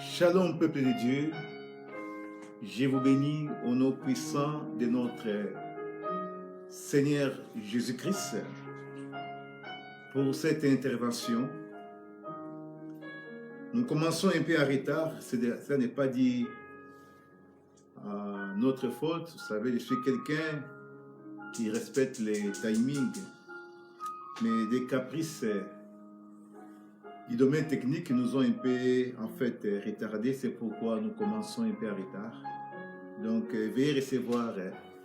Shalom, peuple de Dieu. Je vous bénis au nom puissant de notre Seigneur Jésus-Christ pour cette intervention. Nous commençons un peu en retard. Ça n'est pas dit notre faute. Vous savez, je suis quelqu'un qui respecte les timings, mais des caprices du domaine technique nous ont un peu retardé. C'est pourquoi nous commençons un peu en retard. Donc veuillez recevoir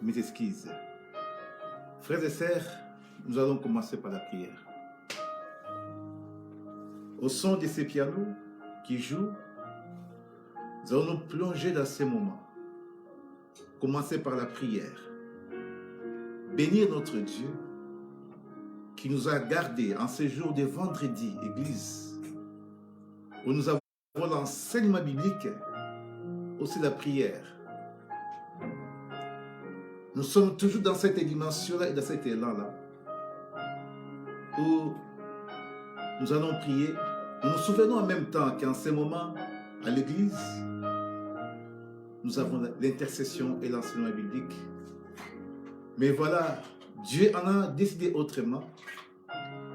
mes excuses. Frères et sœurs, nous allons commencer par la prière. Au son de ces pianos qui jouent, nous allons nous plonger dans ces moments. Commencer par la prière. Bénir notre Dieu qui nous a gardés en ce jour de vendredi, Église, où nous avons l'enseignement biblique, aussi la prière. Nous sommes toujours dans cette dimension-là et dans cet élan-là, où nous allons prier. Nous nous souvenons en même temps qu'en ce moment, à l'Église, nous avons l'intercession et l'enseignement biblique. Mais voilà, Dieu en a décidé autrement.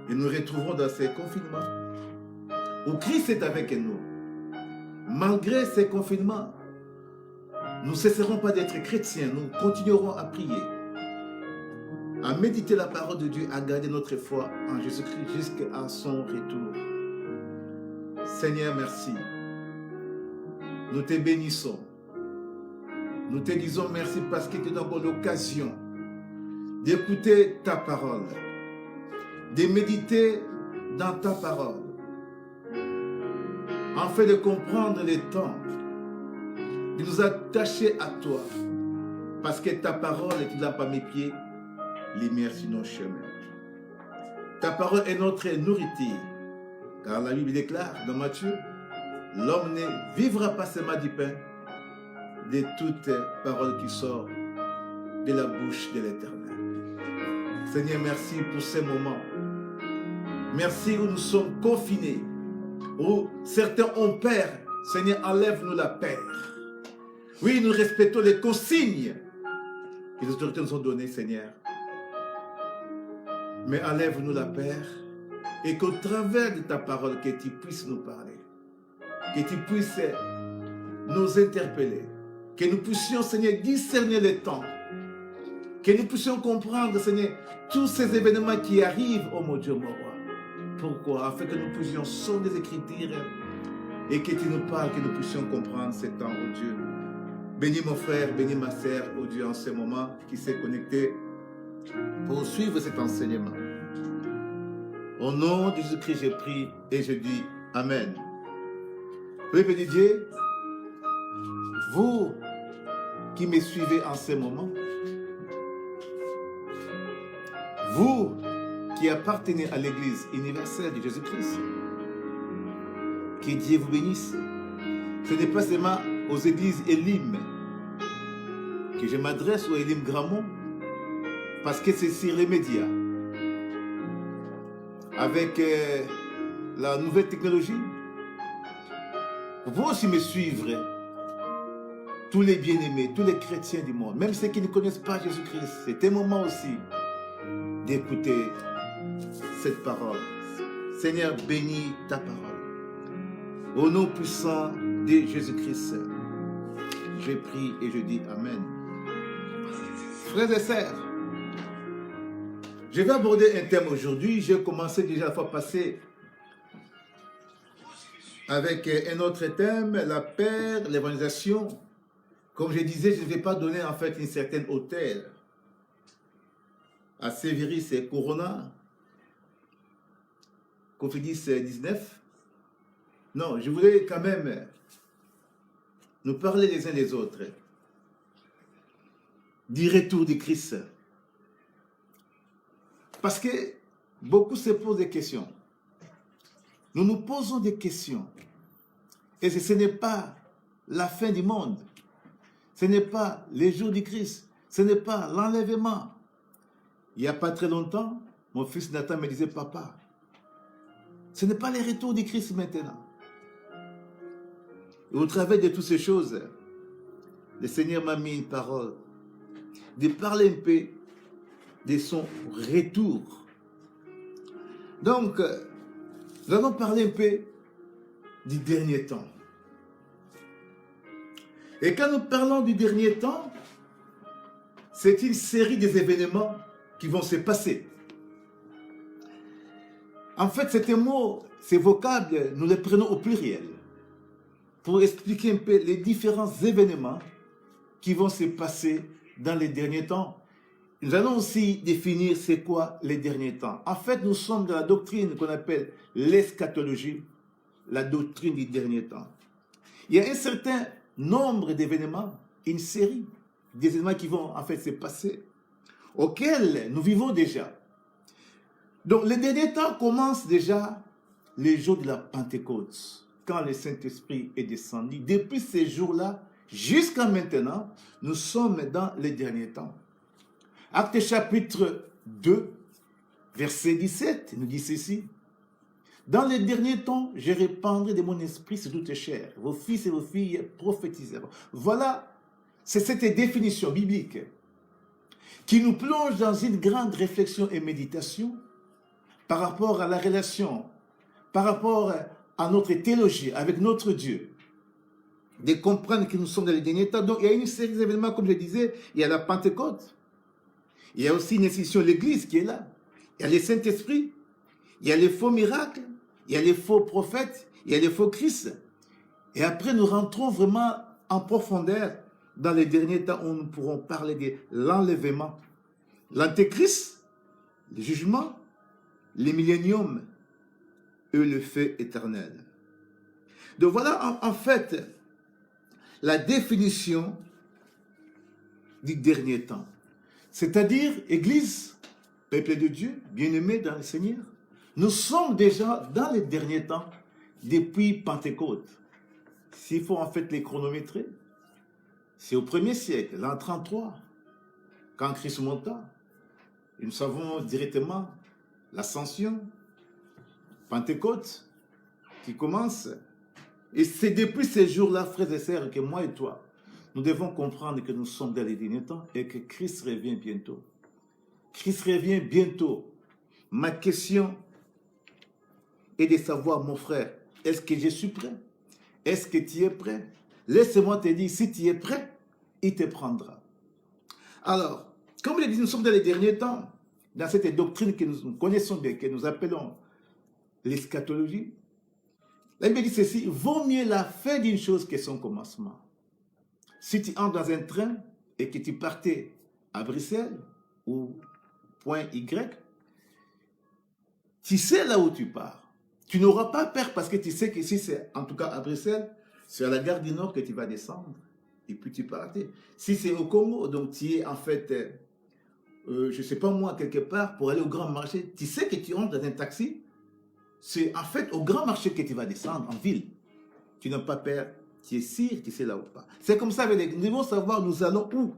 Et nous retrouvons dans ces confinements où Christ est avec nous. Malgré ces confinements, nous ne cesserons pas d'être chrétiens. Nous continuerons à prier, à méditer la parole de Dieu, à garder notre foi en Jésus-Christ jusqu'à son retour. Seigneur, merci. Nous te bénissons. Nous te disons merci parce que tu nous donnes l'occasion d'écouter ta parole, de méditer dans ta parole, afin de comprendre les temps, de nous attacher à toi, parce que ta parole est une lampe à mes pieds, lumière sur nos chemins. Ta parole est notre nourriture, car la Bible déclare dans Matthieu, l'homme ne vivra pas seulement du pain, de toute parole qui sort de la bouche de l'Éternel. Seigneur, merci pour ces moments. Merci où nous sommes confinés, où certains ont peur. Seigneur, enlève-nous la peur. Oui, nous respectons les consignes que les autorités nous ont données, Seigneur. Mais enlève-nous la peur et qu'au travers de ta parole, que tu puisses nous parler, que tu puisses nous interpeller, que nous puissions, Seigneur, discerner les temps, que nous puissions comprendre, Seigneur, tous ces événements qui arrivent, oh mon Dieu, mon roi. Pourquoi? Afin que nous puissions sonner les Écritures et que tu nous parles, que nous puissions comprendre ces temps, oh Dieu. Bénis mon frère, bénis ma sœur, oh Dieu, en ce moment, qui s'est connecté pour suivre cet enseignement. Au nom de Jésus-Christ, j'ai prie et je dis Amen. Oui, béni Dieu, vous qui me suivez en ce moment, vous qui appartenez à l'Église universelle de Jésus-Christ, que Dieu vous bénisse. Ce n'est pas seulement aux églises Elim que je m'adresse, aux Elim Gramont, parce que c'est sur les médias. Avec la nouvelle technologie, vous pouvez aussi me suivre, tous les bien-aimés, tous les chrétiens du monde, même ceux qui ne connaissent pas Jésus-Christ. C'est un moment aussi d'écouter cette parole. Seigneur, bénis ta parole. Au nom puissant de Jésus-Christ, je prie et je dis Amen. Frères et sœurs, je vais aborder un thème aujourd'hui. J'ai commencé déjà la fois passée avec un autre thème, la paix, l'évangélisation. Comme je disais, je ne vais pas donner en fait une certaine hauteur à ces virus et Corona, Covid-19. Non, je voulais quand même nous parler les uns des autres du retour de Christ. Parce que beaucoup se posent des questions. Nous nous posons des questions. Et ce n'est pas la fin du monde. Ce n'est pas les jours du Christ. Ce n'est pas l'enlèvement. Il n'y a pas très longtemps, mon fils Nathan me disait, papa, Ce n'est pas le retour du Christ maintenant. Et au travers de toutes ces choses, le Seigneur m'a mis une parole, de parler un peu de son retour. Donc, nous allons parler un peu du dernier temps. Et quand nous parlons du dernier temps, c'est une série des événements qui vont se passer. En fait, ces mots, ces vocables, nous les prenons au pluriel pour expliquer un peu les différents événements qui vont se passer dans les derniers temps. Nous allons aussi définir c'est quoi les derniers temps. En fait, nous sommes dans la doctrine qu'on appelle l'eschatologie, la doctrine du dernier temps. Il y a un certain nombre d'événements, une série d'événements qui vont en fait se passer, auxquels nous vivons déjà. Donc, les derniers temps commencent déjà les jours de la Pentecôte, quand le Saint-Esprit est descendu. Depuis ces jours-là, jusqu'à maintenant, nous sommes dans les derniers temps. Actes chapitre 2, verset 17, nous dit ceci. Dans les derniers temps, je répandrai de mon esprit sur toutes les chairs. Vos fils et vos filles prophétiseront. Voilà, c'est cette définition biblique qui nous plonge dans une grande réflexion et méditation par rapport à la relation, par rapport à notre théologie avec notre Dieu. De comprendre que nous sommes dans les derniers temps. Donc, il y a une série d'événements, comme je disais, il y a la Pentecôte. Il y a aussi une institution, l'Église qui est là. Il y a le Saint-Esprit. Il y a les faux miracles. Il y a les faux prophètes. Il y a les faux Christ. Et après, nous rentrons vraiment en profondeur dans les derniers temps où nous pourrons parler de l'enlèvement, l'antéchrist, le jugement, le millénium et le feu éternel. Donc voilà en fait la définition du dernier temps. C'est-à-dire, Église, peuple de Dieu, bien-aimé dans le Seigneur, nous sommes déjà dans les derniers temps depuis Pentecôte. S'il faut en fait les chronométrer, c'est au 1er siècle, l'an 33, quand Christ monta. Et nous savons directement l'ascension, Pentecôte, qui commence. Et c'est depuis ces jours-là, frères et sœurs, que moi et toi, nous devons comprendre que nous sommes dans les derniers temps et que Christ revient bientôt. Christ revient bientôt. Ma question est de savoir, mon frère, est-ce que je suis prêt? Est-ce que tu es prêt? Laisse-moi te dire, si tu es prêt, il te prendra. Alors, comme je l'ai dit, nous sommes dans les derniers temps, dans cette doctrine que nous connaissons bien, que nous appelons l'eschatologie. La Bible dit ceci, vaut mieux la fin d'une chose que son commencement. Si tu entres dans un train et que tu partais à Bruxelles ou point Y, tu sais là où tu pars. Tu n'auras pas peur parce que tu sais que si c'est, en tout cas à Bruxelles, c'est à la gare du Nord que tu vas descendre et puis tu partais. Si c'est au Congo, donc tu es en fait, je ne sais pas moi, quelque part pour aller au grand marché, tu sais que tu rentres dans un taxi, c'est en fait au grand marché que tu vas descendre en ville. Tu n'as pas peur. Tu es sûr, tu sais là ou pas. C'est comme ça avec les... Nous devons savoir nous allons où.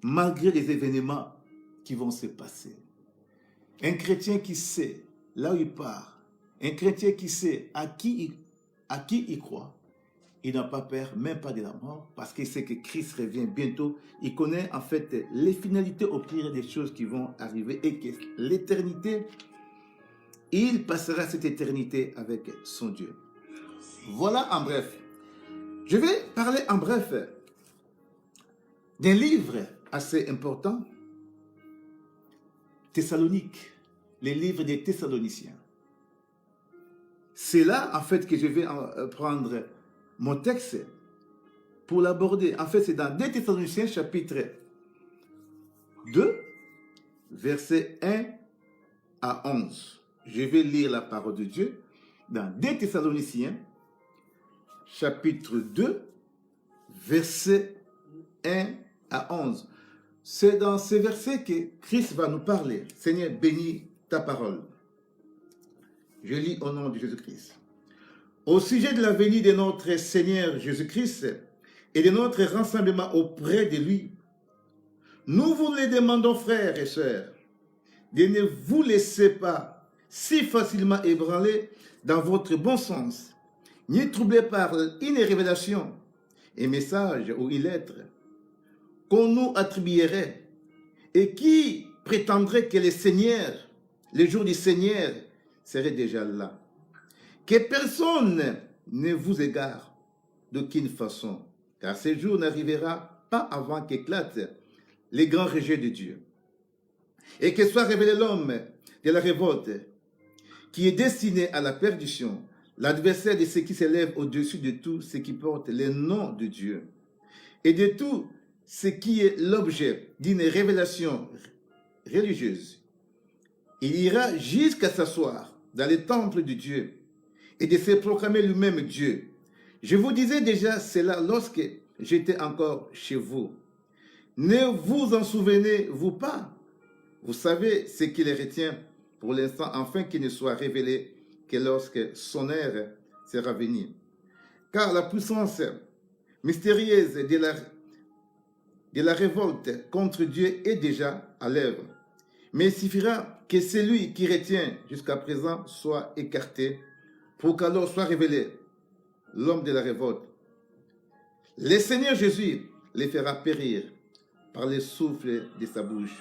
Malgré les événements qui vont se passer. Un chrétien qui sait là où il part. Un chrétien qui sait à qui il croit. Il n'a pas peur, même pas de la mort, parce qu'il sait que Christ revient bientôt. Il connaît en fait les finalités au pire des choses qui vont arriver et que l'éternité, il passera cette éternité avec son Dieu. Voilà en bref. Je vais parler en bref d'un livre assez important, Thessalonique, les livres des Thessaloniciens. C'est là en fait que je vais prendre mon texte pour l'aborder. En fait, c'est dans 2 Thessaloniciens chapitre 2, versets 1 à 11. Je vais lire la parole de Dieu dans 2 Thessaloniciens chapitre 2, versets 1 à 11. C'est dans ces versets que Christ va nous parler. Seigneur, bénis ta parole. Je lis au nom de Jésus-Christ. Au sujet de la venue de notre Seigneur Jésus-Christ et de notre rassemblement auprès de lui, nous vous les demandons, frères et sœurs, de ne vous laisser pas si facilement ébranler dans votre bon sens, ni troublés par une révélation, un message ou une lettre qu'on nous attribuerait et qui prétendrait que le jour du Seigneur serait déjà là. Que personne ne vous égare d'aucune façon, car ce jour n'arrivera pas avant qu'éclatent les grands rejets de Dieu. Et que soit révélé l'homme de la révolte, qui est destiné à la perdition, l'adversaire de ceux qui s'élèvent au-dessus de tout ce qui porte le nom de Dieu, et de tout ce qui est l'objet d'une révélation religieuse. Il ira jusqu'à s'asseoir dans le temple de Dieu et de se proclamer lui-même Dieu. Je vous disais déjà cela lorsque j'étais encore chez vous. Ne vous en souvenez-vous pas? Vous savez ce qui les retient pour l'instant, afin qu'il ne soit révélé que lorsque son heure sera venue. Car la puissance mystérieuse de la révolte contre Dieu est déjà à l'œuvre. Mais il suffira que celui qui retient jusqu'à présent soit écarté pour qu'alors soit révélé l'homme de la révolte. Le Seigneur Jésus les fera périr par le souffle de sa bouche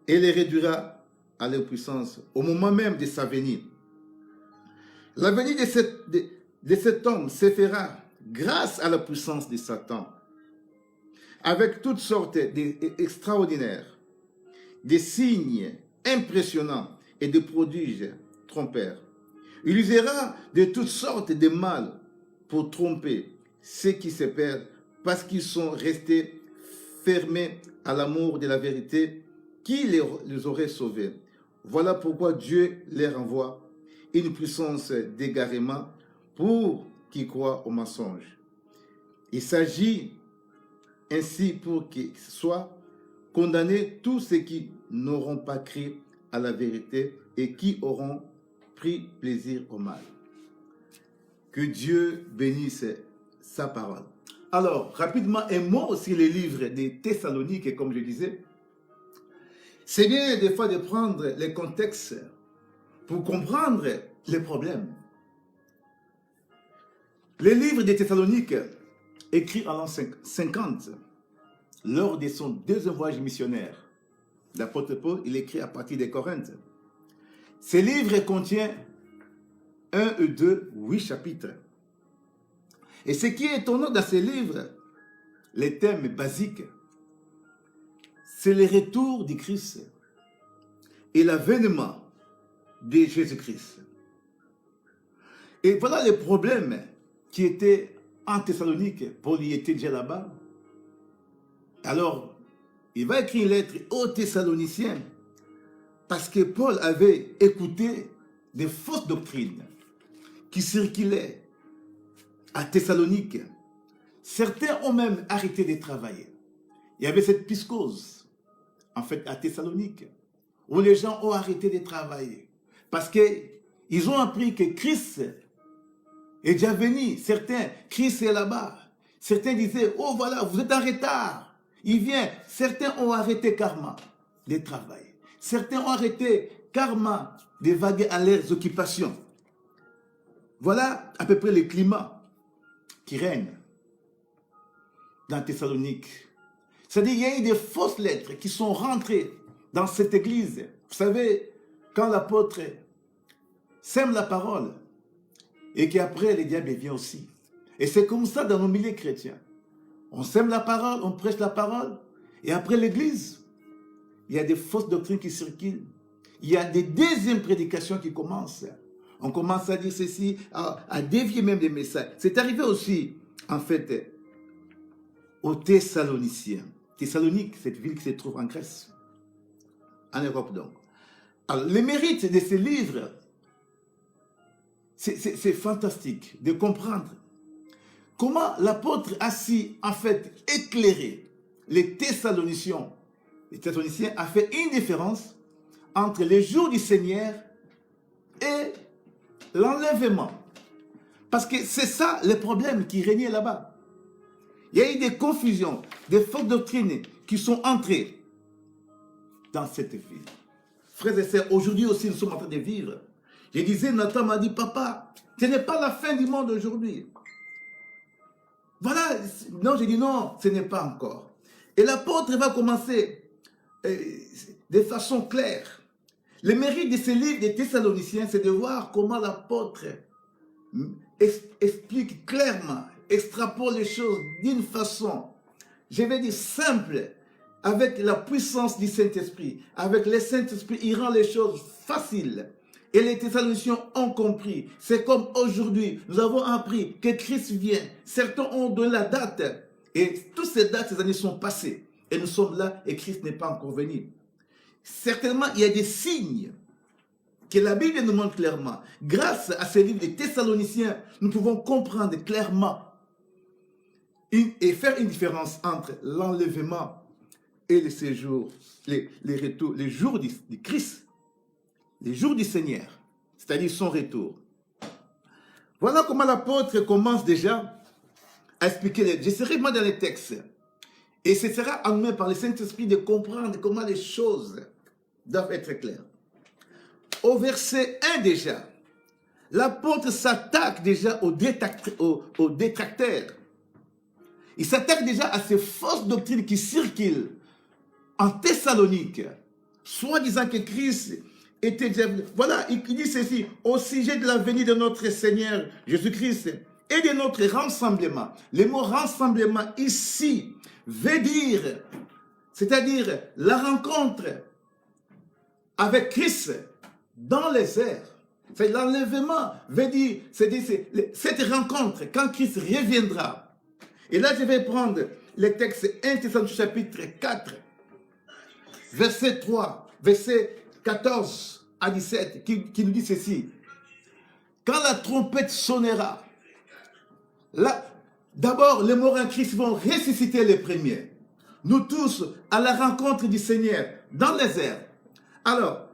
et les réduira à leur puissance au moment même de sa venue. La venue de cet homme se fera grâce à la puissance de Satan, avec toutes sortes d'extraordinaires, des signes impressionnants et de prodiges trompeurs. Il usera de toutes sortes de mal pour tromper ceux qui se perdent parce qu'ils sont restés fermés à l'amour de la vérité qui les aurait sauvés. Voilà pourquoi Dieu leur envoie une puissance d'égarement pour qui croient au mensonge. Il s'agit ainsi pour qu'ils soient condamnés tous ceux qui n'auront pas cru à la vérité et qui auront pris plaisir au mal. Que Dieu bénisse sa parole. Alors, rapidement, un mot aussi les livres des Thessaloniques, comme je disais. C'est bien des fois de prendre les contextes pour comprendre les problèmes. Les livres des Thessaloniques, écrits en l'an 50, lors de son deuxième voyage missionnaire, l'apôtre Paul, il écrit à partir de Corinthe. Ces livres contiennent 1 et 2, 8 chapitres. Et ce qui est étonnant dans ces livres, les thèmes basiques, c'est le retour du Christ et l'avènement de Jésus-Christ. Et voilà les problèmes qui étaient en Thessalonique. Paul y était déjà là-bas. Alors, il va écrire une lettre aux Thessaloniciens parce que Paul avait écouté des fausses doctrines qui circulaient à Thessalonique. Certains ont même arrêté de travailler. Il y avait cette piscose, en fait, à Thessalonique, où les gens ont arrêté de travailler. Parce qu'ils ont appris que Christ est déjà venu. Certains, Christ est là-bas. Certains disaient, oh voilà, vous êtes en retard. Il vient. Certains ont arrêté karma de travailler. Certains ont arrêté karma de vaguer à leurs occupations. Voilà à peu près le climat qui règne dans Thessalonique. C'est-à-dire qu'il y a eu des fausses lettres qui sont rentrées dans cette église. Vous savez, quand l'apôtre sème la parole et qu'après le diable vient aussi. Et c'est comme ça dans nos milieux chrétiens. On sème la parole, on prêche la parole et après l'église, il y a des fausses doctrines qui circulent. Il y a des deuxièmes prédications qui commencent. On commence à dire ceci, à dévier même des messages. C'est arrivé aussi, en fait, aux Thessaloniciens. Thessalonique, cette ville qui se trouve en Grèce, en Europe donc. Alors, le mérite de ces livres, c'est fantastique de comprendre comment l'apôtre a su, en fait, éclairer les Thessaloniciens. Les Thessaloniciens a fait une différence entre les jours du Seigneur et l'enlèvement. Parce que c'est ça le problème qui régnait là-bas. Il y a eu des confusions, des fausses doctrines qui sont entrées dans cette ville. Frères et sœurs, aujourd'hui aussi nous sommes en train de vivre Je disais, Nathan m'a dit, papa, ce n'est pas la fin du monde aujourd'hui. Voilà, non, j'ai dit non, ce n'est pas encore. Et l'apôtre va commencer de façon claire. Le mérite de ce livre des Thessaloniciens, c'est de voir comment l'apôtre explique clairement, extrapole les choses d'une façon, je vais dire simple, avec la puissance du Saint-Esprit. Avec le Saint-Esprit, il rend les choses faciles. Et les Thessaloniciens ont compris. C'est comme aujourd'hui, nous avons appris que Christ vient. Certains ont donné la date. Et toutes ces dates, ces années sont passées. Et nous sommes là et Christ n'est pas encore venu. Certainement, il y a des signes que la Bible nous montre clairement. Grâce à ce livre des Thessaloniciens, nous pouvons comprendre clairement et faire une différence entre l'enlèvement et le séjour, les retours, les jours du Christ, les jours du Seigneur, c'est-à-dire son retour. Voilà comment l'apôtre commence déjà à expliquer. Je serai moi dans les textes. Et ce sera amené par le Saint-Esprit de comprendre comment les choses doivent être claires. Au verset 1 déjà, l'apôtre s'attaque déjà aux détracteurs. Il s'attaque déjà à ces fausses doctrines qui circulent en Thessalonique, soit disant que Christ était déjà... Voilà, il dit ceci, au sujet de la venue de notre Seigneur Jésus-Christ et de notre rassemblement. Le mot rassemblement ici veut dire, c'est-à-dire la rencontre avec Christ dans les airs. C'est l'enlèvement, veut dire, c'est cette rencontre quand Christ reviendra. Et là, je vais prendre le texte 1 Thessaloniciens chapitre 4, verset 3, verset 14 à 17, qui nous dit ceci. Quand la trompette sonnera, là, d'abord, les morts en Christ vont ressusciter les premiers. Nous tous, à la rencontre du Seigneur, dans les airs. Alors,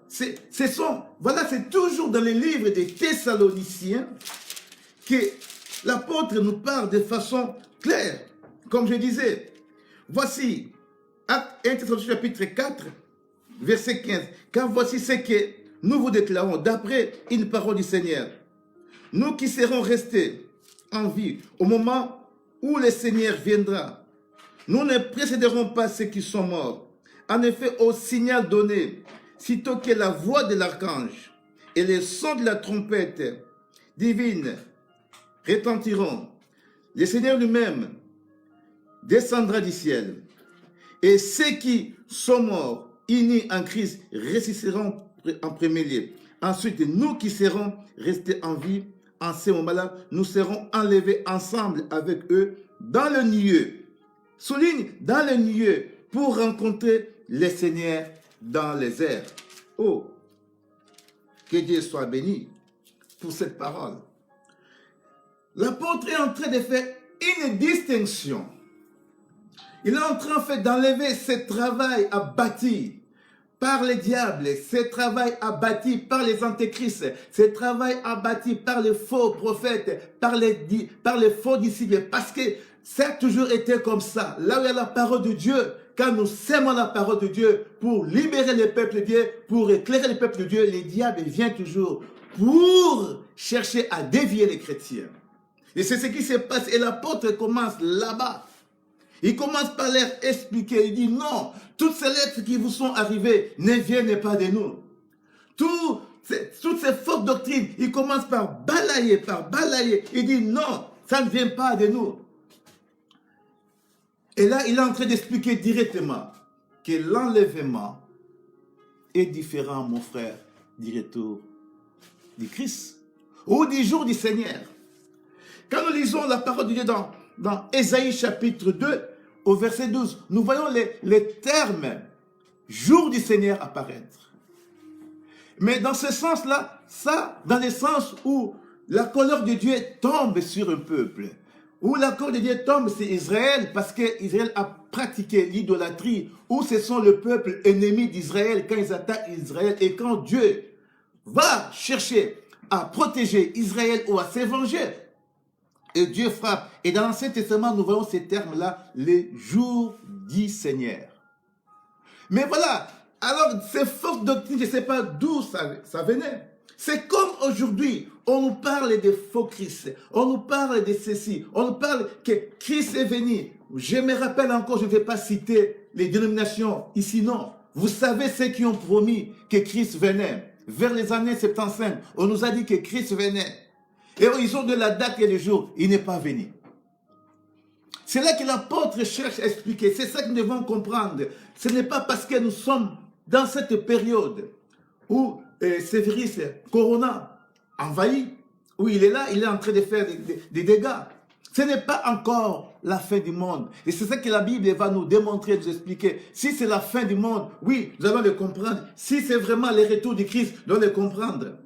voilà, c'est toujours dans les livres des Thessaloniciens que l'apôtre nous parle de façon claire. Comme je disais, voici, Acte 1 Thessaloniciens chapitre 4, verset 15. Car voici ce que nous vous déclarons d'après une parole du Seigneur. Nous qui serons restés en vie au moment où le Seigneur viendra, nous ne précéderons pas ceux qui sont morts. En effet, au signal donné, sitôt que la voix de l'archange et le son de la trompette divine retentiront, le Seigneur lui-même descendra du ciel. Et ceux qui sont morts, unis en Christ, ressusciteront en premier lieu. Ensuite, nous qui serons restés en vie, en ce moment-là, nous serons enlevés ensemble avec eux dans le nuée. Souligne, dans le nuée, pour rencontrer le Seigneur dans les airs. Oh, que Dieu soit béni pour cette parole. L'apôtre est en train de faire une distinction. Il est en train en fait d'enlever ce travail abattu par les diables, ce travail abattu par les antéchrists, ce travail abattu par les faux prophètes, par les faux disciples, parce que ça a toujours été comme ça. Là où il y a la parole de Dieu, quand nous sèmons la parole de Dieu pour libérer le peuple de Dieu, pour éclairer le peuple de Dieu, les diables viennent toujours pour chercher à dévier les chrétiens. Et c'est ce qui se passe. Et l'apôtre commence là-bas. Il commence par leur expliquer. Il dit non, toutes ces lettres qui vous sont arrivées ne viennent pas de nous. Toutes ces fausses doctrines, il commence par balayer. Il dit non, ça ne vient pas de nous. Et là, il est en train d'expliquer directement que l'enlèvement est différent, mon frère, du retour du Christ ou du jour du Seigneur. Quand nous lisons la parole de Dieu dans Ésaïe chapitre 2, au verset 12, nous voyons les termes jour du Seigneur apparaître. Mais dans ce sens-là, ça, dans le sens où la colère de Dieu tombe sur un peuple, où la colère de Dieu tombe sur Israël, parce qu'Israël a pratiqué l'idolâtrie, où ce sont le peuple ennemi d'Israël quand ils attaquent Israël, et quand Dieu va chercher à protéger Israël ou à se venger, et Dieu frappe. Et dans l'Ancien Testament, nous voyons ces termes-là, les jours du Seigneur. Mais voilà, alors ces fausses doctrines, je ne sais pas d'où ça venait. C'est comme aujourd'hui, on nous parle de faux Christ, on nous parle de ceci, on nous parle que Christ est venu. Je me rappelle encore, je ne vais pas citer les dénominations ici, non. Vous savez ceux qui ont promis que Christ venait. Vers les années 75, on nous a dit que Christ venait. Et ils ont de la date et le jour, il n'est pas venu. C'est là que l'apôtre cherche à expliquer. C'est ça que nous devons comprendre. Ce n'est pas parce que nous sommes dans cette période où ce virus, Corona, envahit, où il est là, il est en train de faire des dégâts. Ce n'est pas encore la fin du monde. Et c'est ça que la Bible va nous démontrer, nous expliquer. Si c'est la fin du monde, oui, nous allons le comprendre. Si c'est vraiment le retour du Christ, nous allons le comprendre.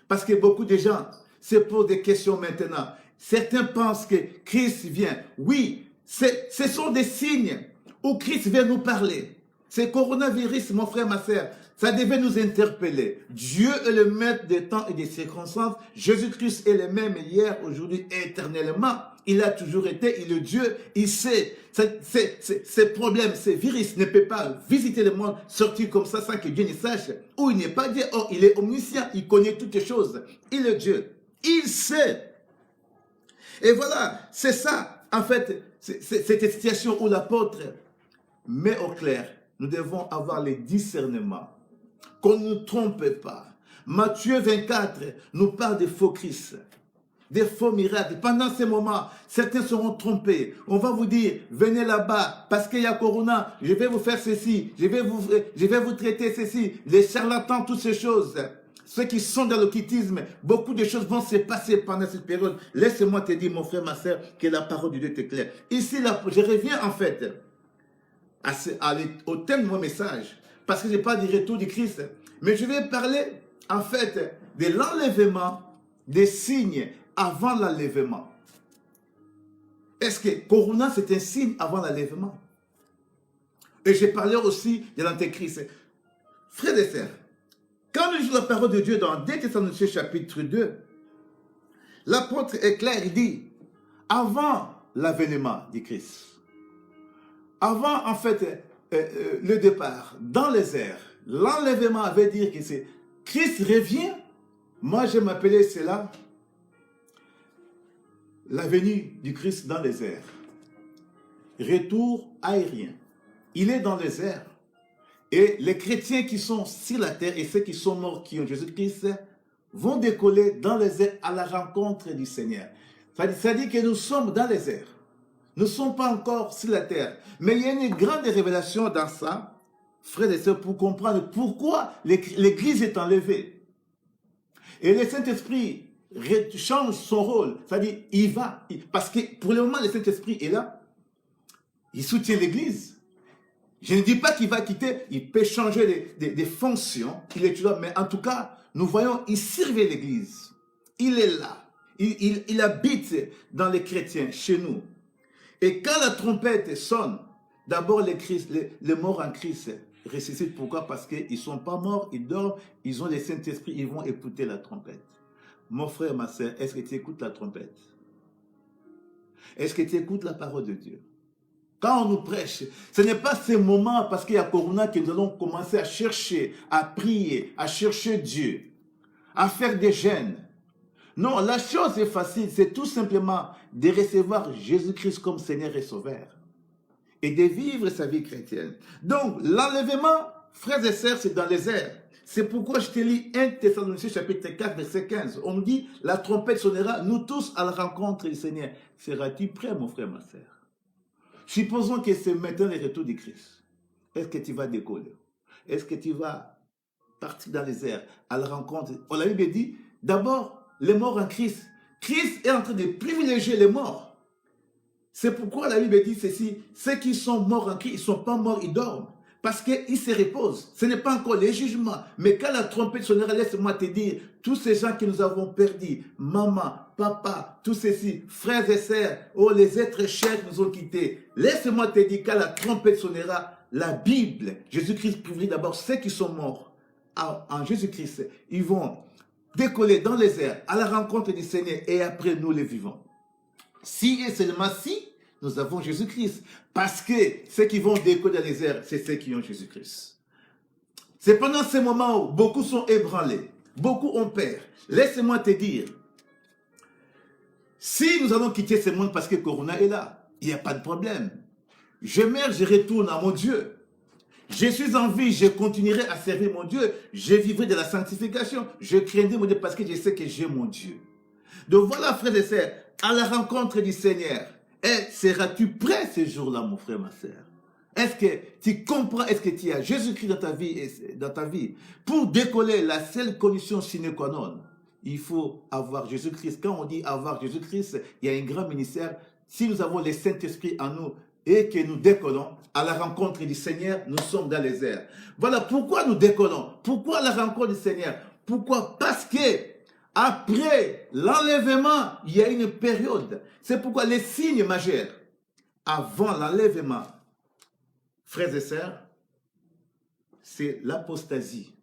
Parce que beaucoup de gens se posent des questions maintenant. Certains pensent que Christ vient. Oui, ce sont des signes où Christ vient nous parler. Ce coronavirus, mon frère, ma sœur, ça devait nous interpeller. Dieu est le maître des temps et des circonstances. Jésus-Christ est le même hier, aujourd'hui, éternellement. Il a toujours été, il est Dieu, il sait. Ces problèmes, ces virus ne peuvent pas visiter le monde, sortir comme ça sans que Dieu ne sache. Ou il n'est pas Dieu, or il est omniscient, il connaît toutes les choses. Il est Dieu, il sait. Et voilà, c'est ça, en fait, cette situation où l'apôtre met au clair. Nous devons avoir le discernement. Qu'on ne nous trompe pas. Matthieu 24 nous parle des faux Christ, des faux miracles. Pendant ces moments, certains seront trompés. On va vous dire, venez là-bas, parce qu'il y a Corona, je vais vous faire ceci, je vais vous traiter ceci, les charlatans, toutes ces choses. Ceux qui sont dans l'occultisme, beaucoup de choses vont se passer pendant cette période. Laisse-moi te dire, mon frère, ma soeur, que la parole de Dieu est claire. Ici, là, je reviens en fait au thème de mon message, parce que je parle du retour du Christ. Mais je vais parler, en fait, de l'enlèvement, des signes avant l'enlèvement. Est-ce que Corona, c'est un signe avant l'enlèvement? Et j'ai parlé aussi de l'Antéchrist. Frères et sœurs, quand nous lisons la parole de Dieu dans 2 Thessaloniciens chapitre 2, l'apôtre est clair, il dit, avant l'avènement du Christ, avant, en fait, le départ dans les airs, l'enlèvement veut dire que c'est Christ revient. Moi, je m'appelais cela la venue du Christ dans les airs. Retour aérien. Il est dans les airs. Et les chrétiens qui sont sur la terre et ceux qui sont morts, qui ont Jésus-Christ, vont décoller dans les airs à la rencontre du Seigneur. Ça dit que nous sommes dans les airs. Nous ne sommes pas encore sur la terre. Mais il y a une grande révélation dans ça, frères et sœurs, pour comprendre pourquoi l'Église est enlevée. Et le Saint-Esprit change son rôle. C'est-à-dire, il va. Parce que pour le moment, le Saint-Esprit est là. Il soutient l'Église. Je ne dis pas qu'il va quitter. Il peut changer des fonctions. Il est là. Mais en tout cas, nous voyons, il servait l'Église. Il est là. Il habite dans les chrétiens, chez nous. Et quand la trompette sonne, d'abord les morts en Christ ressuscitent. Pourquoi? Parce qu'ils ne sont pas morts, ils dorment, ils ont le Saint-Esprit, ils vont écouter la trompette. Mon frère, ma soeur, est-ce que tu écoutes la trompette? Est-ce que tu écoutes la parole de Dieu? Quand on nous prêche, ce n'est pas ces moments, parce qu'il y a Corona, que nous allons commencer à chercher, à prier, à chercher Dieu, à faire des jeûnes. Non, la chose est facile, c'est tout simplement de recevoir Jésus-Christ comme Seigneur et Sauveur et de vivre sa vie chrétienne. Donc, l'enlèvement, frères et sœurs, c'est dans les airs. C'est pourquoi je te lis 1 Thessaloniciens chapitre 4, verset 15. On nous dit, la trompette sonnera, nous tous à la rencontre du Seigneur. Seras-tu prêt, mon frère, ma sœur? Supposons que c'est maintenant le retour du Christ. Est-ce que tu vas décoller? Est-ce que tu vas partir dans les airs à la rencontre? La Bible dit, d'abord, les morts en Christ. Christ est en train de privilégier les morts. C'est pourquoi la Bible dit ceci, ceux qui sont morts en Christ, ils ne sont pas morts, ils dorment. Parce qu'ils se reposent. Ce n'est pas encore les jugements. Mais quand la trompette sonnera, laisse-moi te dire, tous ces gens que nous avons perdus, maman, papa, tous ceux-ci, frères et sœurs, oh, les êtres chers nous ont quittés. Laisse-moi te dire, quand la trompette sonnera, la Bible, Jésus-Christ privilégie d'abord ceux qui sont morts en Jésus-Christ. Ils vont décoller dans les airs à la rencontre du Seigneur et après nous les vivons. Si et seulement si nous avons Jésus-Christ. Parce que ceux qui vont décoller dans les airs, c'est ceux qui ont Jésus-Christ. C'est pendant ces moments où beaucoup sont ébranlés. beaucoup ont peur. Laisse-moi te dire, si nous allons quitter ce monde parce que Corona est là, il n'y a pas de problème. Je meurs, je retourne à mon Dieu. Je suis en vie, je continuerai à servir mon Dieu. Je vivrai de la sanctification. Je craindrai mon Dieu parce que je sais que j'ai mon Dieu. Donc voilà, frères et sœurs, à la rencontre du Seigneur. Et seras-tu prêt ce jour-là, mon frère, ma sœur? Est-ce que tu comprends, est-ce que tu as Jésus-Christ dans ta vie? Pour décoller, la seule condition sine qua non, il faut avoir Jésus-Christ. Quand on dit avoir Jésus-Christ, il y a un grand ministère. Si nous avons le Saint-Esprit en nous et que nous décollons à la rencontre du Seigneur, nous sommes dans les airs. Voilà pourquoi nous décollons. Pourquoi la rencontre du Seigneur? Pourquoi? Parce que après l'enlèvement, il y a une période. C'est pourquoi les signes majeurs avant l'enlèvement, frères et sœurs, c'est l'apostasie,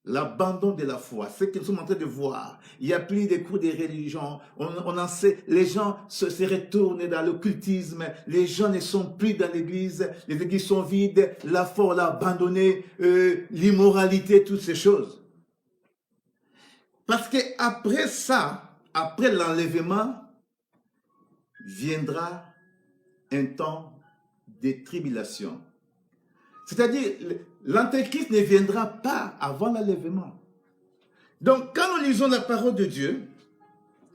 l'abandon de la foi. Ce que nous sommes en train de voir, il n'y a plus de cours de religion. On en sait, les gens se retournent dans l'occultisme, les gens ne sont plus dans l'église, les églises sont vides, la foi on l'a abandonnée, l'immoralité, toutes ces choses. Parce que après ça, après l'enlèvement, viendra un temps de tribulation. C'est-à-dire, l'Antéchrist ne viendra pas avant l'enlèvement. Donc, quand nous lisons la parole de Dieu,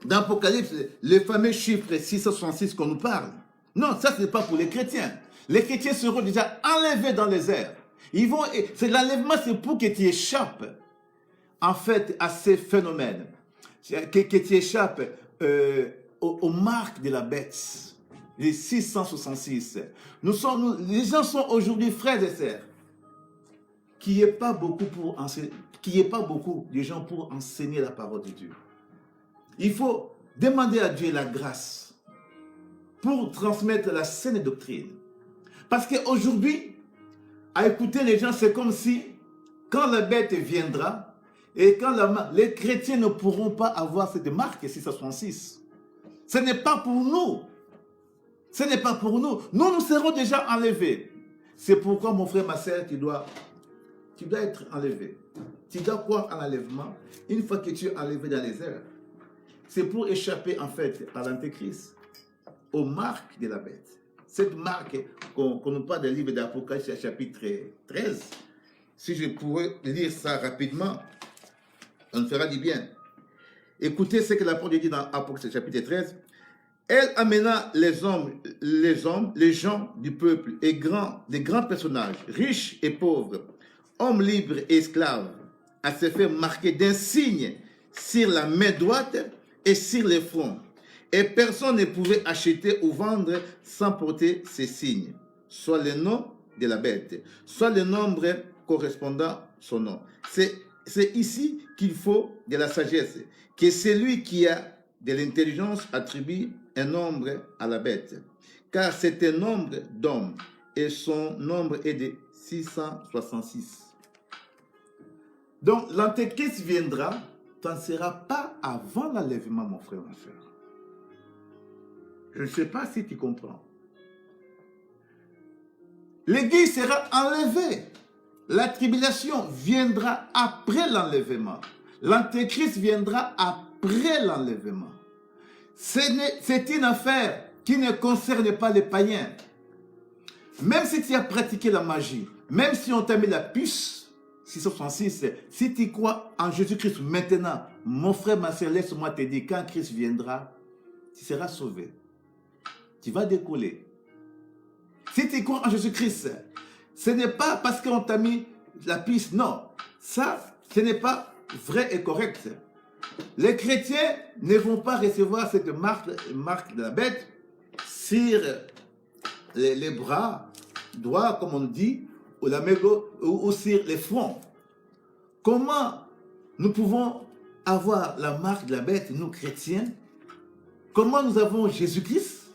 dans l'Apocalypse, le fameux chiffre 666 qu'on nous parle, non, ça, ce n'est pas pour les chrétiens. Les chrétiens seront déjà enlevés dans les airs. L'enlèvement, c'est pour que tu échappes, en fait, à ces phénomènes, que tu échappes aux marques de la bête. Les 666. Les gens sont aujourd'hui frères et sœurs. Qu'il n'y ait pas beaucoup de gens pour enseigner la parole de Dieu. Il faut demander à Dieu la grâce pour transmettre la saine doctrine. Parce qu'aujourd'hui, à écouter les gens, c'est comme si, quand la bête viendra, et quand les chrétiens ne pourront pas avoir cette marque 666. Ce n'est pas pour nous. Ce n'est pas pour nous. Nous serons déjà enlevés. C'est pourquoi, mon frère, ma sœur, tu dois être enlevé. Tu dois croire à l'enlèvement une fois que tu es enlevé dans les airs. C'est pour échapper, en fait, à l'Antéchrist, aux marques de la bête. Cette marque qu'on nous parle dans le livre d'Apocalypse, chapitre 13, si je pourrais lire ça rapidement, on nous fera du bien. Écoutez ce que la parole dit dans Apocalypse, chapitre 13. Elle amena les gens du peuple et des grands personnages, riches et pauvres, hommes libres et esclaves, à se faire marquer d'un signe sur la main droite et sur le front. Et personne ne pouvait acheter ou vendre sans porter ces signes, soit le nom de la bête, soit le nombre correspondant à son nom. C'est ici qu'il faut de la sagesse, que celui qui a de l'intelligence attribue un nombre à la bête, car c'est un nombre d'hommes, et son nombre est de 666. Donc, l'Antéchrist viendra, tu n'en seras pas avant l'enlèvement, mon frère, ma soeur. Je ne sais pas si tu comprends. L'Église sera enlevée. La tribulation viendra après l'enlèvement. L'Antéchrist viendra après l'enlèvement. C'est une affaire qui ne concerne pas les païens. Même si tu as pratiqué la magie, même si on t'a mis la puce, 666, si tu crois en Jésus-Christ maintenant, mon frère, ma soeur, laisse-moi te dire, quand Christ viendra, tu seras sauvé. Tu vas décoller. Si tu crois en Jésus-Christ, ce n'est pas parce qu'on t'a mis la puce, non. Ça, ce n'est pas vrai et correct. Les chrétiens ne vont pas recevoir cette marque de la bête sur les bras droits, comme on dit, ou la main gauche, ou sur les fronts. Comment nous pouvons avoir la marque de la bête, nous chrétiens? Comment nous avons Jésus-Christ?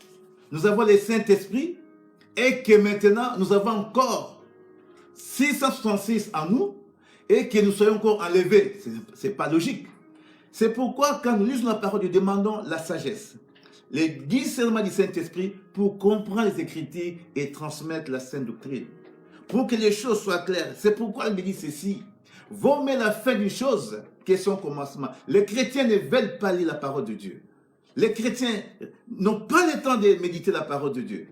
Nous avons le Saint-Esprit, et que maintenant nous avons encore 666 en nous, et que nous soyons encore enlevés. Ce n'est pas logique. C'est pourquoi quand nous lisons la parole, nous demandons la sagesse, le discernement du Saint-Esprit pour comprendre les Écritures et transmettre la sainte doctrine. Pour que les choses soient claires. C'est pourquoi il me dit ceci. vaut mieux la fin d'une chose que son commencement. Les chrétiens ne veulent pas lire la parole de Dieu. Les chrétiens n'ont pas le temps de méditer la parole de Dieu.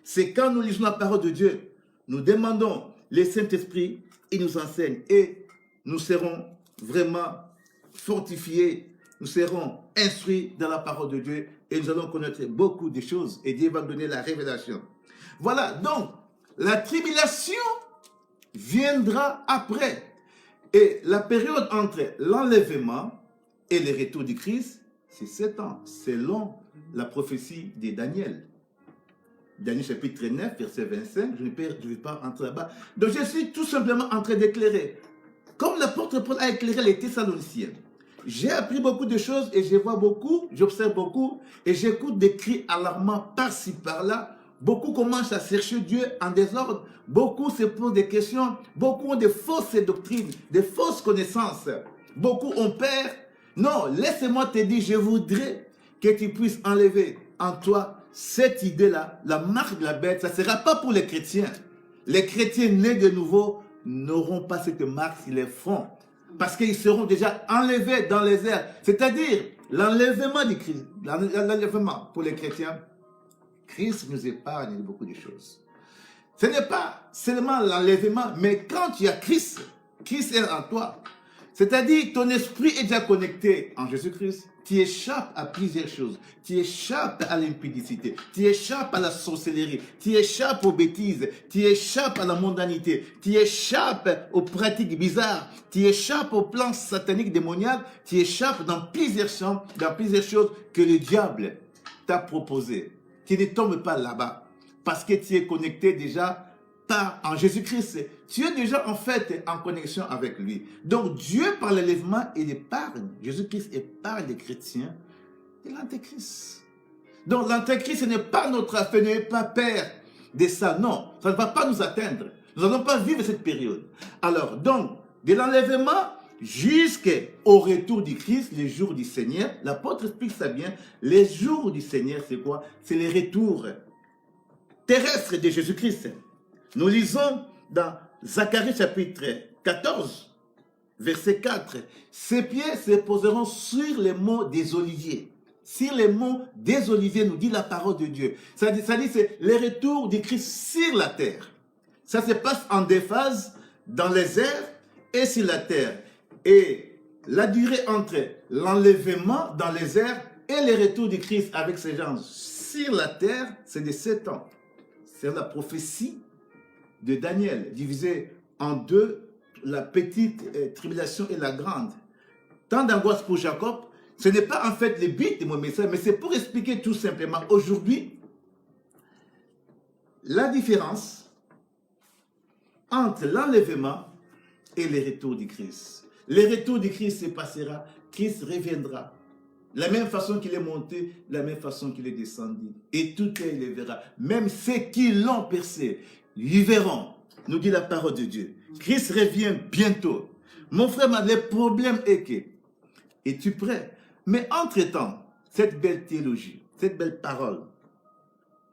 C'est quand nous lisons la parole de Dieu, nous demandons le Saint-Esprit, il nous enseigne et nous serons vraiment fortifiés, nous serons instruits dans la parole de Dieu et nous allons connaître beaucoup de choses et Dieu va donner la révélation. Voilà, donc la tribulation viendra après. Et la période entre l'enlèvement et le retour du Christ, c'est 7 ans, selon la prophétie de Daniel. Daniel chapitre 9, verset 25, je ne vais pas entrer là-bas. Donc je suis tout simplement en train d'éclairer. Comme l'apôtre Paul a éclairé les Thessaloniciens, j'ai appris beaucoup de choses et je vois beaucoup, j'observe beaucoup et j'écoute des cris alarmants par-ci, par-là. Beaucoup commencent à chercher Dieu en désordre. Beaucoup se posent des questions. Beaucoup ont des fausses doctrines, des fausses connaissances. Beaucoup ont peur. Non, laisse-moi te dire, je voudrais que tu puisses enlever en toi cette idée-là, la marque de la bête. Ça ne sera pas pour les chrétiens. Les chrétiens nés de nouveau n'auront pas cette marque sur les fronts. Parce qu'ils seront déjà enlevés dans les airs. C'est-à-dire, l'enlèvement du Christ, l'enlèvement pour les chrétiens, Christ nous épargne de beaucoup de choses. Ce n'est pas seulement l'enlèvement, mais quand tu as Christ, Christ est en toi. C'est-à-dire, ton esprit est déjà connecté en Jésus-Christ. Tu échappes à plusieurs choses. Tu échappes à l'impudicité. Tu échappes à la sorcellerie. Tu échappes aux bêtises. Tu échappes à la mondanité. Tu échappes aux pratiques bizarres. Tu échappes aux plans sataniques démoniaques. Tu échappes dans plusieurs champs, dans plusieurs choses que le diable t'a proposées. Tu ne tombes pas là-bas parce que tu es connecté déjà en Jésus-Christ. Tu es déjà en fait en connexion avec lui. Donc Dieu par l'enlèvement, il épargne. Jésus-Christ épargne les chrétiens de l'Antéchrist. Donc l'Antéchrist, ce n'est pas notre affaire, n'ayez pas peur de ça. Non, ça ne va pas nous atteindre. Nous n'allons pas vivre cette période. Alors donc, de l'enlèvement jusqu'au retour du Christ, les jours du Seigneur, l'apôtre explique ça bien. Les jours du Seigneur, c'est quoi? C'est le retour terrestre de Jésus-Christ. Nous lisons dans Zacharie chapitre 14, verset 4. Ses pieds se poseront sur les monts des oliviers. Sur les monts des oliviers, nous dit la parole de Dieu. Ça dit c'est le retour du Christ sur la terre. Ça se passe en deux phases, dans les airs et sur la terre. Et la durée entre l'enlèvement dans les airs et le retour du Christ avec ses gens sur la terre, c'est de 7 ans. C'est la prophétie de Daniel, divisé en deux, la petite tribulation et la grande. Tant d'angoisse pour Jacob, ce n'est pas en fait le but de mon message, mais c'est pour expliquer tout simplement aujourd'hui la différence entre l'enlèvement et le retour du Christ. Le retour du Christ se passera, Christ reviendra. La même façon qu'il est monté, la même façon qu'il est descendu. Et tout est, il les verra. Même ceux qui l'ont percé, ils verront, nous dit la parole de Dieu. Christ revient bientôt. Mon frère, le problème est que, es-tu prêt? Mais entre-temps, cette belle théologie, cette belle parole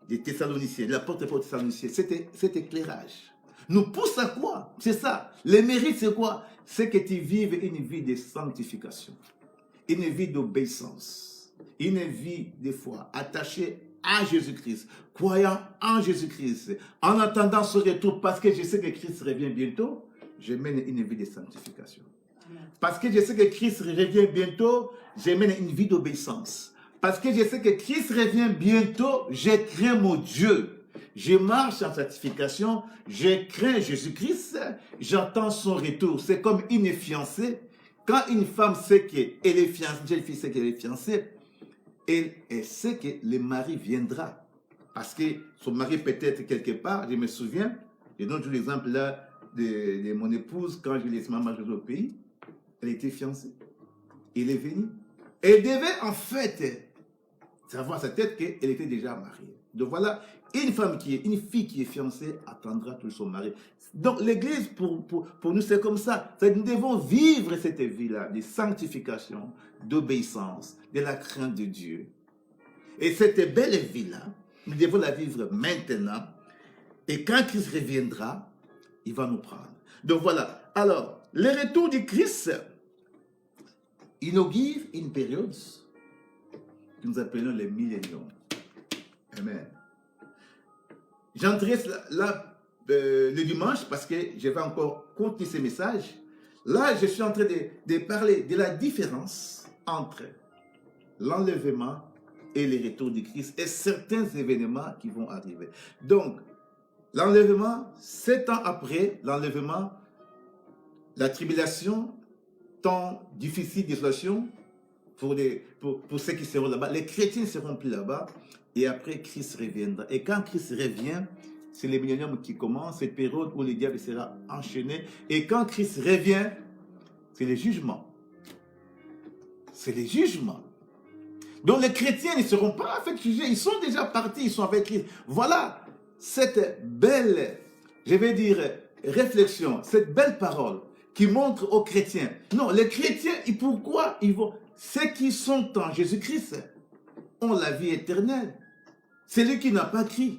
des Thessaloniciens, de l'apôtre Paul Thessaloniciens, cet éclairage, nous pousse à quoi? C'est ça. Le mérite, c'est quoi? C'est que tu vives une vie de sanctification, une vie d'obéissance, une vie de foi attachée à Jésus-Christ, croyant en Jésus-Christ, en attendant ce retour, parce que je sais que Christ revient bientôt, je mène une vie de sanctification. Parce que je sais que Christ revient bientôt, je mène une vie d'obéissance. Parce que je sais que Christ revient bientôt, je crains mon Dieu. Je marche en sanctification, je crains Jésus-Christ, j'attends son retour. C'est comme une fiancée. Quand une femme sait qu'elle est fiancée, une jeune fille sait qu'elle est fiancée, elle sait que le mari viendra. Parce que son mari peut être quelque part, je me souviens, je donne toujours l'exemple là de mon épouse, quand je laisse ma mère au pays, elle était fiancée. Il est venu. Elle devait en fait savoir à sa tête qu'elle était déjà mariée. Donc voilà, une fille qui est fiancée attendra tout son mari. Donc l'église, pour nous, c'est comme ça. Nous devons vivre cette vie-là de sanctification, d'obéissance, de la crainte de Dieu. Et cette belle vie-là, nous devons la vivre maintenant. Et quand Christ reviendra, il va nous prendre. Donc voilà. Alors, le retour du Christ inaugure une période que nous appelons les milléniums. Amen. J'entrerai là le dimanche parce que je vais encore continuer ces messages. Là, je suis en train de parler de la différence entre l'enlèvement et le retour du Christ et certains événements qui vont arriver. Donc, l'enlèvement, 7 ans après l'enlèvement, la tribulation, temps difficile d'isolation pour ceux qui seront là-bas. Les chrétiens ne seront plus là-bas et après Christ reviendra. Et quand Christ revient, c'est le millénium qui commence, cette période où le diable sera enchaîné. Et quand Christ revient, c'est le jugement. C'est le jugement. Donc les chrétiens ne seront pas en fait jugés, ils sont déjà partis, ils sont avec Christ. Voilà cette belle, je vais dire, réflexion, cette belle parole qui montre aux chrétiens. Non, les chrétiens, pourquoi ils vont? Ceux qui sont en Jésus-Christ ont la vie éternelle. Celui qui n'a pas cru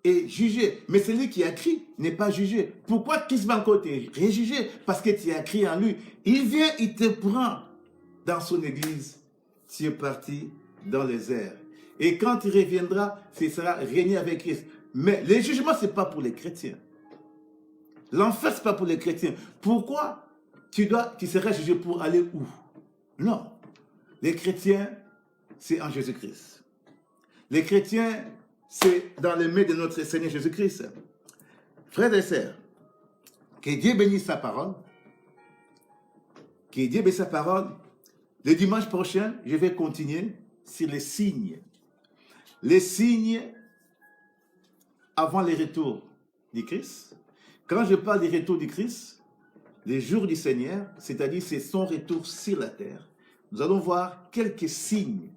est jugé, mais celui qui a cru n'est pas jugé. Pourquoi Christ va encore te réjuger? Parce que tu as cru en lui. Il vient, il te prend dans son église. Tu es parti dans les airs. Et quand il reviendra, ce sera régner avec Christ. Mais le jugement, ce n'est pas pour les chrétiens. L'enfer, ce n'est pas pour les chrétiens. Pourquoi tu seras jugé pour aller où? Non. Les chrétiens, c'est en Jésus-Christ. Les chrétiens, c'est dans les mains de notre Seigneur Jésus-Christ. Frères et sœurs, que Dieu bénisse sa parole. Que Dieu bénisse sa parole. Le dimanche prochain, je vais continuer sur les signes. Les signes avant le retour du Christ. Quand je parle du retour du Christ, les jours du Seigneur, c'est-à-dire c'est son retour sur la terre, nous allons voir quelques signes.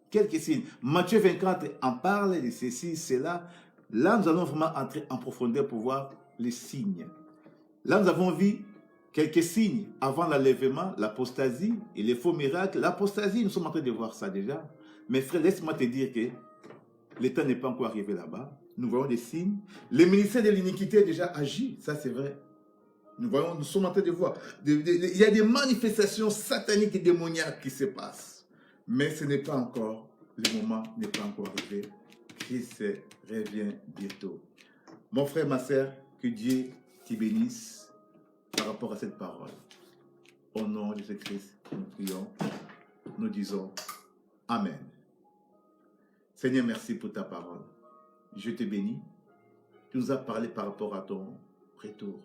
Quelques signes. Matthieu 24 en parle de ceci, cela. Là, nous allons vraiment entrer en profondeur pour voir les signes. Là, nous avons vu quelques signes avant l'enlèvement, l'apostasie et les faux miracles. L'apostasie, nous sommes en train de voir ça déjà. Mais frère, laisse-moi te dire que le temps n'est pas encore arrivé là-bas. Nous voyons des signes. Le ministère de l'iniquité a déjà agi, ça c'est vrai. Nous sommes en train de voir. Il y a des manifestations sataniques et démoniaques qui se passent. Mais ce n'est pas encore, le moment n'est pas encore arrivé. Christ revient bientôt. Mon frère, ma sœur, que Dieu te bénisse par rapport à cette parole. Au nom de Jésus-Christ, nous prions, nous disons Amen. Seigneur, merci pour ta parole. Je te bénis. Tu nous as parlé par rapport à ton retour.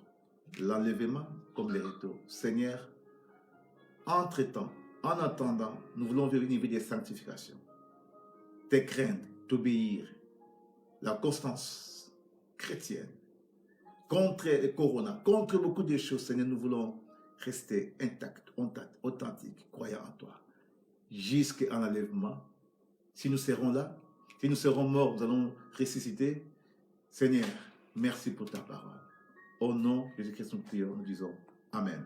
L'enlèvement comme le retour. Seigneur, entre-temps, en attendant, nous voulons vivre une vie de sanctification. Te craindre, t'obéir, la constance chrétienne. Contre le corona, contre beaucoup de choses, Seigneur, nous voulons rester intacts, authentiques, croyants en toi. Jusqu'à l'enlèvement. Si nous serons là, si nous serons morts, nous allons ressusciter. Seigneur, merci pour ta parole. Au nom de Jésus-Christ, nous prions, nous disons Amen.